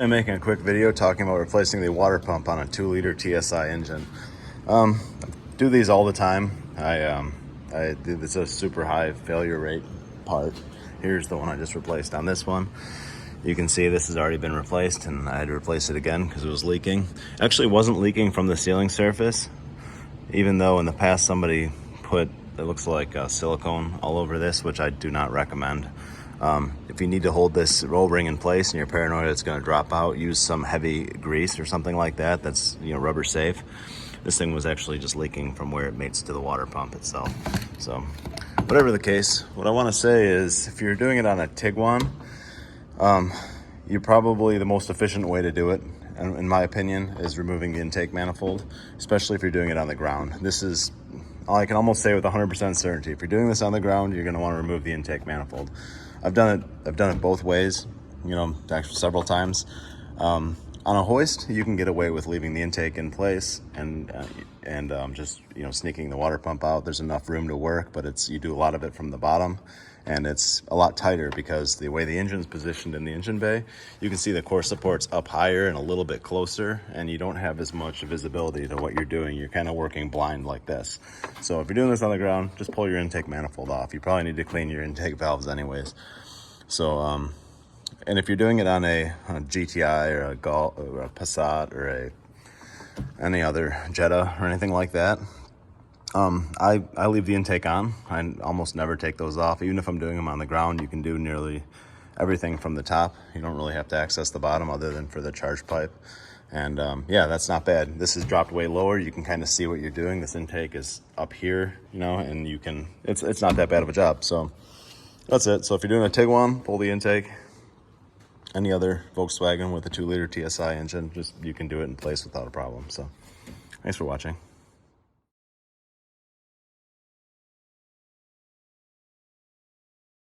I'm making a quick video talking about replacing the water pump on a 2-liter TSI engine. Do these all the time. It's a super high failure rate part. Here's the one I just replaced. On this one, you can see this has already been replaced, and I had to replace it again because it was leaking. Actually, it wasn't leaking from the sealing surface, even though in the past somebody put, it looks like silicone all over this, which I do not recommend. If you need to hold this roll ring in place and you're paranoid it's going to drop out, use some heavy grease or something like that that's, rubber safe. This thing was actually just leaking from where it mates to the water pump itself. So whatever the case, what I want to say is if you're doing it on a Tiguan, you're probably the most efficient way to do it, in my opinion, is removing the intake manifold, especially if you're doing it on the ground. This is, I can almost say with 100% certainty, if you're doing this on the ground, you're going to want to remove the intake manifold. I've done it both ways, actually several times. On a hoist, you can get away with leaving the intake in place and just sneaking the water pump out. There's enough room to work, but you do a lot of it from the bottom, and it's a lot tighter because the way the engine's positioned in the engine bay, you can see the core support's up higher and a little bit closer, and you don't have as much visibility to what you're doing. You're kind of working blind like this. So if you're doing this on the ground, just pull your intake manifold off. You probably need to clean your intake valves anyways. So, and if you're doing it on a GTI or a Golf or a Passat or any other Jetta or anything like that, I leave the intake on. I almost never take those off. Even if I'm doing them on the ground, you can do nearly everything from the top. You don't really have to access the bottom other than for the charge pipe. And yeah, that's not bad. This is dropped way lower. You can kind of see what you're doing. This intake is up here, and you can, it's not that bad of a job. So that's it. So if you're doing a Tiguan, pull the intake. Any other Volkswagen with a 2-liter TSI engine, you can do it in place without a problem. So thanks for watching.